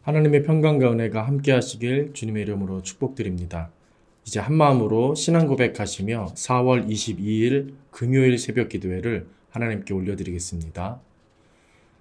하나님의 평강과 은혜가 함께 하시길 주님의 이름으로 축복드립니다. 이제 한마음으로 신앙 고백하시며 4월 22일 금요일 새벽 기도회를 하나님께 올려드리겠습니다.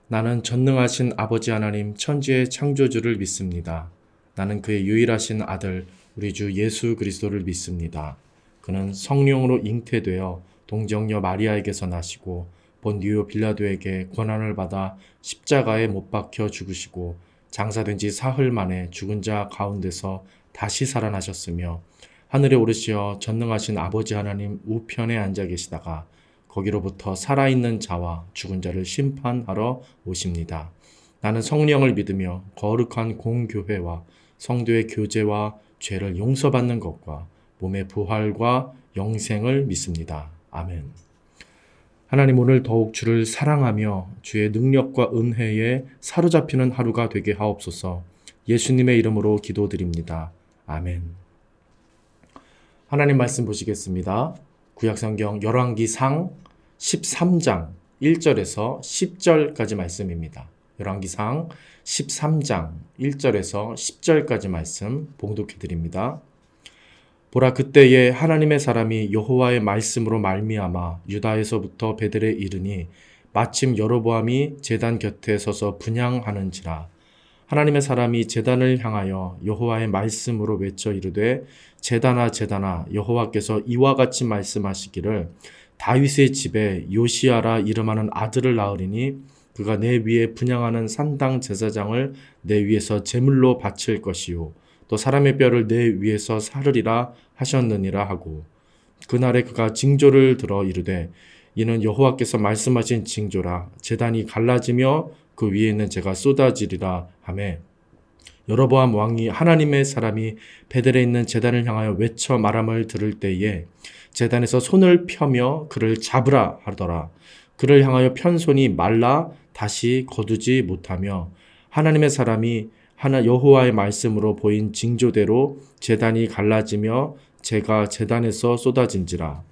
나는 전능하신 아버지 하나님 천지의 창조주를 믿습니다. 나는 그의 유일하신 아들 우리 주 예수 그리스도를 믿습니다. 그는 성령으로 잉태되어 동정녀 마리아에게서 나시고 본디오 빌라도에게 고난을 받아 십자가에 못 박혀 죽으시고 장사된 지 사흘 만에 죽은 자 가운데서 다시 살아나셨으며 하늘에 오르시어 전능하신 아버지 하나님 우편에 앉아 계시다가 거기로부터 살아있는 자와 죽은 자를 심판하러 오십니다. 나는 성령을 믿으며 거룩한 공교회와 성도의 교제와 죄를 용서받는 것과 몸의 부활과 영생을 믿습니다. 아멘. 하나님, 오늘 더욱 주를 사랑하며 주의 능력과 은혜에 사로잡히는 하루가 되게 하옵소서. 예수님의 이름으로 기도드립니다. 아멘. 하나님 말씀 보시겠습니다. 구약성경 열왕기상 13장 1절에서 10절까지 말씀입니다. 열왕기상 13장 1절에서 10절까지 말씀 봉독해 드립니다. 보라, 그때에 하나님의 사람이 여호와의 말씀으로 말미암아 유다에서부터 베델에 이르니 마침 여로보암이 제단 곁에 서서 분향하는지라. 하나님의 사람이 제단을 향하여 여호와의 말씀으로 외쳐 이르되, 제단아 제단아, 여호와께서 이와 같이 말씀하시기를 다윗의 집에 요시야라 이름하는 아들을 낳으리니 그가 내 위에 분향하는 산당 제사장을 내 위에서 제물로 바칠 것이요 또 사람의 뼈를 내 위에서 사르리라 하셨느니라 하고, 그날에 그가 징조를 들어 이르되, 이는 여호와께서 말씀하신 징조라. 제단이 갈라지며 그 위에 있는 재가 쏟아지리라 하매, 여로보암 왕이 하나님의 사람이 베델에 있는 제단을 향하여 외쳐 말함을 들을 때에 제단에서 손을 펴며 그를 잡으라 하더라. 그를 향하여 편 손이 말라 다시 거두지 못하며 하나님의 사람이 여호와의 말씀으로 보인 징조대로 제단이 갈라지며 재가 제단에서 쏟아진지라.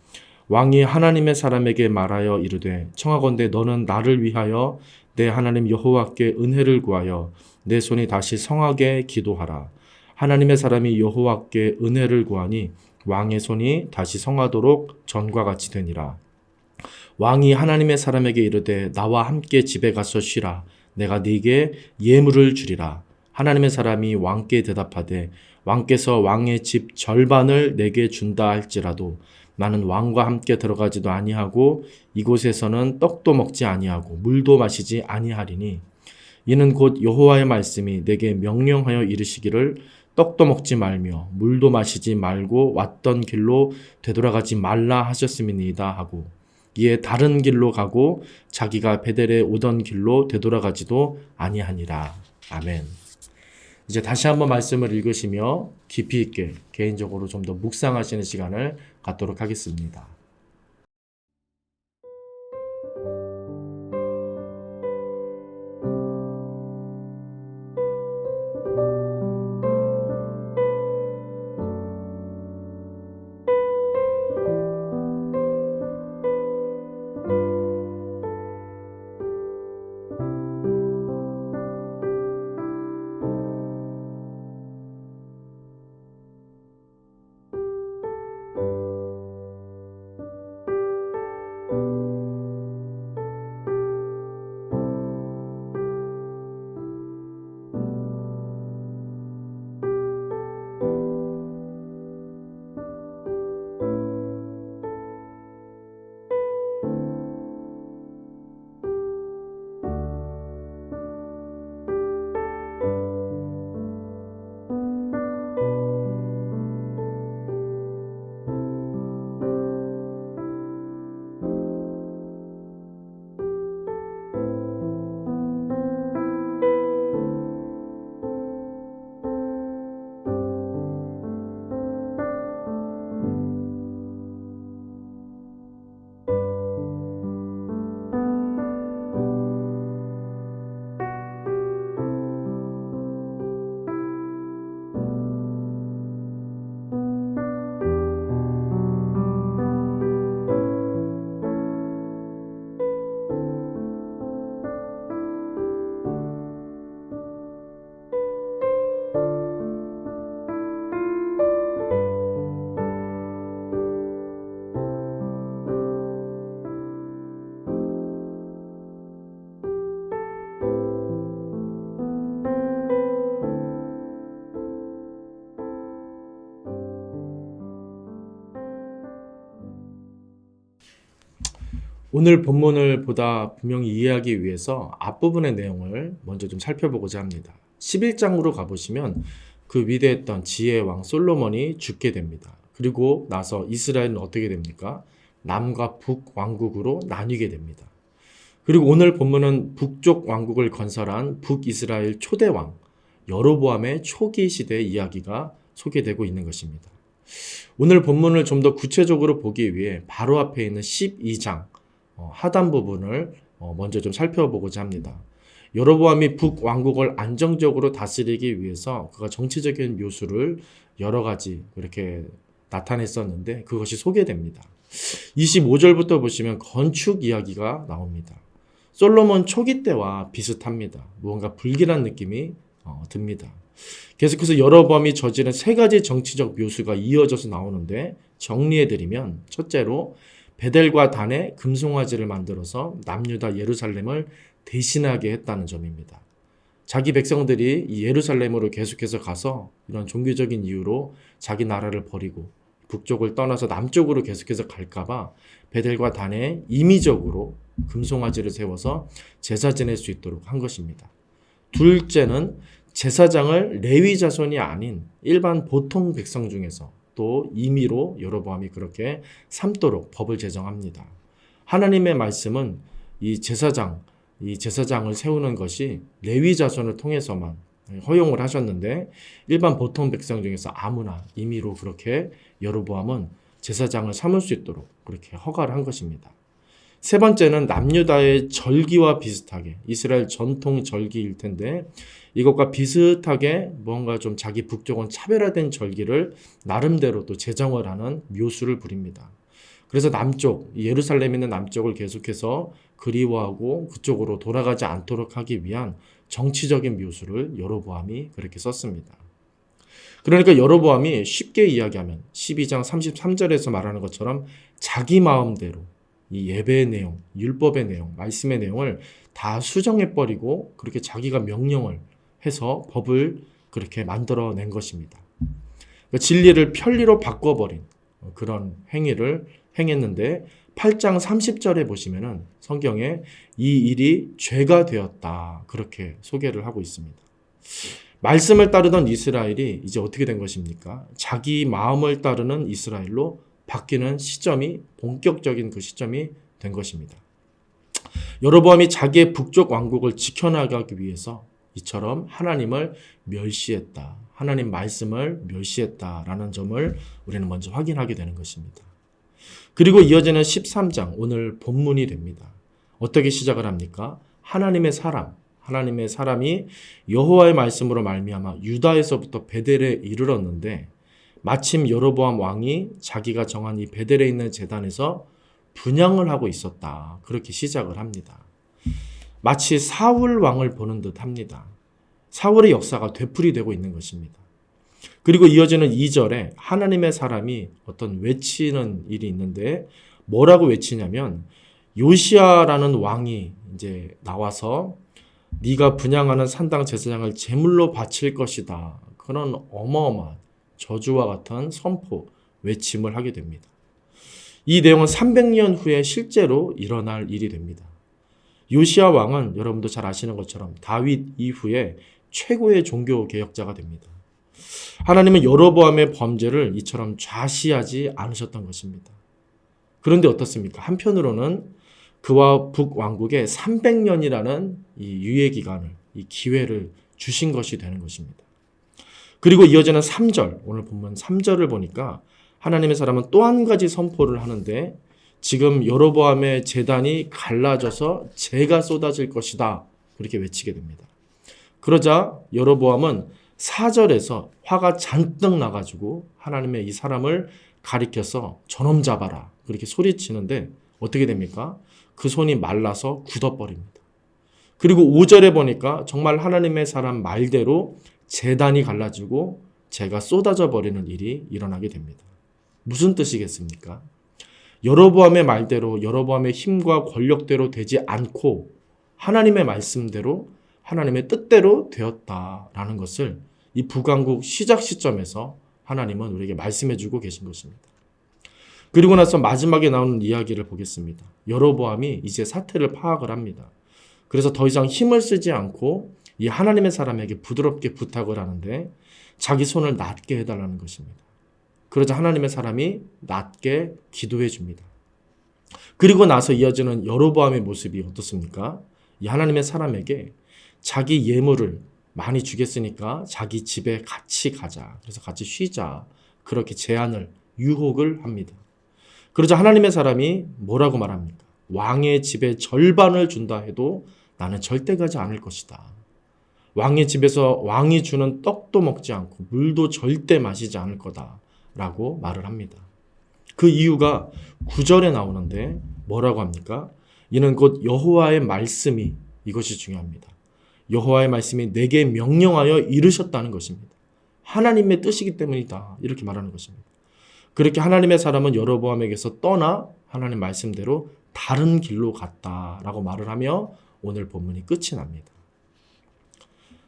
왕이 하나님의 사람에게 말하여 이르되, 청하건대 너는 나를 위하여 내 하나님 여호와께 은혜를 구하여 내 손이 다시 성하게 기도하라. 하나님의 사람이 여호와께 은혜를 구하니 왕의 손이 다시 성하도록 전과 같이 되니라. 왕이 하나님의 사람에게 이르되, 나와 함께 집에 가서 쉬라. 내가 네게 예물을 주리라. 하나님의 사람이 왕께 대답하되, 왕께서 왕의 집 절반을 내게 준다 할지라도 나는 왕과 함께 들어가지도 아니하고 이곳에서는 떡도 먹지 아니하고 물도 마시지 아니하리니, 이는 곧 여호와의 말씀이 내게 명령하여 이르시기를 떡도 먹지 말며 물도 마시지 말고 왔던 길로 되돌아가지 말라 하셨음이니이다 하고, 이에 다른 길로 가고 자기가 베델에 오던 길로 되돌아가지도 아니하니라. 아멘. 이제 다시 한번 말씀을 읽으시며 깊이 있게 개인적으로 좀 더 묵상하시는 시간을 갖도록 하겠습니다. 오늘 본문을 보다 분명히 이해하기 위해서 앞부분의 내용을 먼저 좀 살펴보고자 합니다. 11장으로 가보시면 그 위대했던 지혜의 왕 솔로몬이 죽게 됩니다. 그리고 나서 이스라엘은 어떻게 됩니까? 남과 북 왕국으로 나뉘게 됩니다. 그리고 오늘 본문은 북쪽 왕국을 건설한 북이스라엘 초대왕 여로보암의 초기 시대의 이야기가 소개되고 있는 것입니다. 오늘 본문을 좀 더 구체적으로 보기 위해 바로 앞에 있는 12장 하단 부분을 먼저 좀 살펴보고자 합니다. 여로보암이 북왕국을 안정적으로 다스리기 위해서 그가 정치적인 묘수를 여러 가지 그렇게 나타냈었는데 그것이 소개됩니다. 25절부터 보시면 건축 이야기가 나옵니다. 솔로몬 초기 때와 비슷합니다. 무언가 불길한 느낌이 듭니다. 계속해서 여로보암이 저지른 세 가지 정치적 묘수가 이어져서 나오는데 정리해드리면 첫째로 베델과 단에 금송아지를 만들어서 남유다 예루살렘을 대신하게 했다는 점입니다. 자기 백성들이 이 예루살렘으로 계속해서 가서 이런 종교적인 이유로 자기 나라를 버리고 북쪽을 떠나서 남쪽으로 계속해서 갈까봐 베델과 단에 임의적으로 금송아지를 세워서 제사 지낼 수 있도록 한 것입니다. 둘째는 제사장을 레위 자손이 아닌 일반 보통 백성 중에서 또 임의로 여로보암이 그렇게 삼도록 법을 제정합니다. 하나님의 말씀은 이 제사장을 세우는 것이 레위 자손을 통해서만 허용을 하셨는데 일반 보통 백성 중에서 아무나 임의로 그렇게 여로보암은 제사장을 삼을 수 있도록 그렇게 허가를 한 것입니다. 세 번째는 남유다의 절기와 비슷하게 이스라엘 전통 절기일 텐데 이것과 비슷하게 뭔가 좀 자기 북쪽은 차별화된 절기를 나름대로 또 제정을 하는 묘수를 부립니다. 그래서 남쪽, 예루살렘에 있는 남쪽을 계속해서 그리워하고 그쪽으로 돌아가지 않도록 하기 위한 정치적인 묘수를 여로보암이 그렇게 썼습니다. 그러니까 여로보암이 쉽게 이야기하면 12장 33절에서 말하는 것처럼 자기 마음대로 이 예배의 내용, 율법의 내용, 말씀의 내용을 다 수정해버리고 그렇게 자기가 명령을 해서 법을 그렇게 만들어낸 것입니다. 그러니까 진리를 편리로 바꿔버린 그런 행위를 행했는데 8장 30절에 보시면은 성경에 이 일이 죄가 되었다 그렇게 소개를 하고 있습니다. 말씀을 따르던 이스라엘이 이제 어떻게 된 것입니까? 자기 마음을 따르는 이스라엘로 바뀌는 시점이 본격적인 그 시점이 된 것입니다. 여로보암이 자기의 북쪽 왕국을 지켜나가기 위해서 이처럼 하나님을 멸시했다. 하나님 말씀을 멸시했다라는 점을 우리는 먼저 확인하게 되는 것입니다. 그리고 이어지는 13장 오늘 본문이 됩니다. 어떻게 시작을 합니까? 하나님의 사람이 여호와의 말씀으로 말미암아 유다에서부터 베델에 이르렀는데 마침 여로보암 왕이 자기가 정한 이 베델에 있는 제단에서 분향을 하고 있었다. 그렇게 시작을 합니다. 마치 사울 왕을 보는 듯 합니다. 사울의 역사가 되풀이되고 있는 것입니다. 그리고 이어지는 2절에 하나님의 사람이 어떤 외치는 일이 있는데 뭐라고 외치냐면 요시아라는 왕이 이제 나와서 네가 분향하는 산당 제사장을 제물로 바칠 것이다. 그런 어마어마한 저주와 같은 선포, 외침을 하게 됩니다. 이 내용은 300년 후에 실제로 일어날 일이 됩니다. 요시아 왕은 여러분도 잘 아시는 것처럼 다윗 이후에 최고의 종교 개혁자가 됩니다. 하나님은 여로보암의 범죄를 이처럼 좌시하지 않으셨던 것입니다. 그런데 어떻습니까? 한편으로는 그와 북왕국에 300년이라는 이 유예 기간을, 이 기회를 주신 것이 되는 것입니다. 그리고 이어지는 3절, 오늘 본문 3절을 보니까 하나님의 사람은 또 한 가지 선포를 하는데 지금 여로보암의 제단이 갈라져서 재가 쏟아질 것이다. 그렇게 외치게 됩니다. 그러자 여로보암은 4절에서 화가 잔뜩 나가지고 하나님의 이 사람을 가리켜서 저놈 잡아라. 그렇게 소리치는데 어떻게 됩니까? 그 손이 말라서 굳어버립니다. 그리고 5절에 보니까 정말 하나님의 사람 말대로 제단이 갈라지고 재가 쏟아져 버리는 일이 일어나게 됩니다. 무슨 뜻이겠습니까? 여로보암의 말대로 여로보암의 힘과 권력대로 되지 않고 하나님의 말씀대로 하나님의 뜻대로 되었다라는 것을 이 북왕국 시작 시점에서 하나님은 우리에게 말씀해 주고 계신 것입니다. 그리고 나서 마지막에 나오는 이야기를 보겠습니다. 여로보암이 이제 사태를 파악을 합니다. 그래서 더 이상 힘을 쓰지 않고 이 하나님의 사람에게 부드럽게 부탁을 하는데 자기 손을 낮게 해달라는 것입니다. 그러자 하나님의 사람이 낮게 기도해 줍니다. 그리고 나서 이어지는 여로보암의 모습이 어떻습니까? 이 하나님의 사람에게 자기 예물을 많이 주겠으니까 자기 집에 같이 가자. 그래서 같이 쉬자. 그렇게 제안을, 유혹을 합니다. 그러자 하나님의 사람이 뭐라고 말합니까? 왕의 집의 절반을 준다 해도 나는 절대 가지 않을 것이다. 왕의 집에서 왕이 주는 떡도 먹지 않고 물도 절대 마시지 않을 거다라고 말을 합니다. 그 이유가 9절에 나오는데 뭐라고 합니까? 이는 곧 여호와의 말씀이, 이것이 중요합니다. 여호와의 말씀이 내게 명령하여 이르셨다는 것입니다. 하나님의 뜻이기 때문이다. 이렇게 말하는 것입니다. 그렇게 하나님의 사람은 여로보암에게서 떠나 하나님 말씀대로 다른 길로 갔다라고 말을 하며 오늘 본문이 끝이 납니다.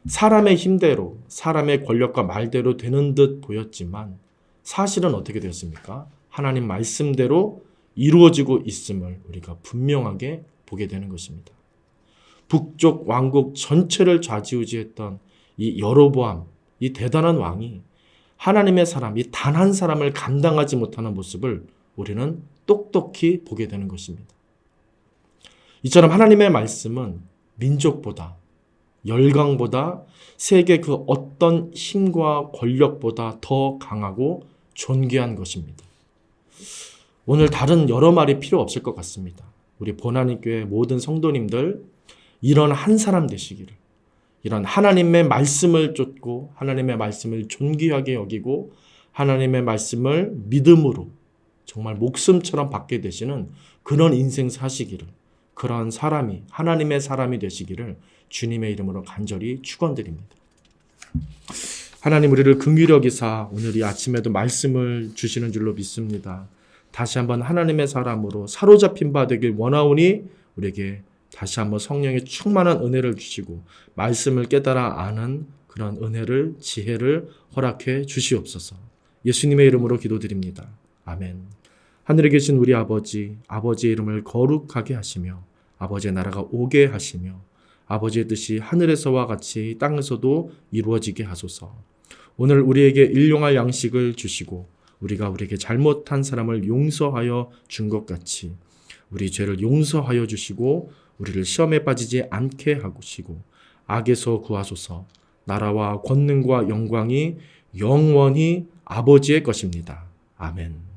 사람의 힘대로, 사람의 권력과 말대로 되는 듯 보였지만 사실은 어떻게 되었습니까? 하나님 말씀대로 이루어지고 있음을 우리가 분명하게 보게 되는 것입니다. 북쪽 왕국 전체를 좌지우지했던 이 여로보암, 이 대단한 왕이 하나님의 사람, 이 단 한 사람을 감당하지 못하는 모습을 우리는 똑똑히 보게 되는 것입니다. 이처럼 하나님의 말씀은 민족보다, 열강보다, 세계 그 어떤 힘과 권력보다 더 강하고 존귀한 것입니다. 오늘 다른 여러 말이 필요 없을 것 같습니다. 우리 보나님교회 모든 성도님들 이런 한 사람 되시기를, 이런 하나님의 말씀을 쫓고 하나님의 말씀을 존귀하게 여기고 하나님의 말씀을 믿음으로 정말 목숨처럼 받게 되시는 그런 인생 사시기를, 그런 사람이 하나님의 사람이 되시기를 주님의 이름으로 간절히 축원드립니다. 하나님 우리를 긍휼히 여기사 오늘 이 아침에도 말씀을 주시는 줄로 믿습니다. 다시 한번 하나님의 사람으로 사로잡힌 바 되길 원하오니 우리에게 다시 한번 성령의 충만한 은혜를 주시고 말씀을 깨달아 아는 그런 은혜를, 지혜를 허락해 주시옵소서. 예수님의 이름으로 기도드립니다. 아멘. 하늘에 계신 우리 아버지, 아버지의 이름을 거룩하게 하시며 아버지의 나라가 오게 하시며 아버지의 뜻이 하늘에서와 같이 땅에서도 이루어지게 하소서. 오늘 우리에게 일용할 양식을 주시고 우리가 우리에게 잘못한 사람을 용서하여 준 것 같이 우리 죄를 용서하여 주시고 우리를 시험에 빠지지 않게 하시고 악에서 구하소서. 나라와 권능과 영광이 영원히 아버지의 것입니다. 아멘.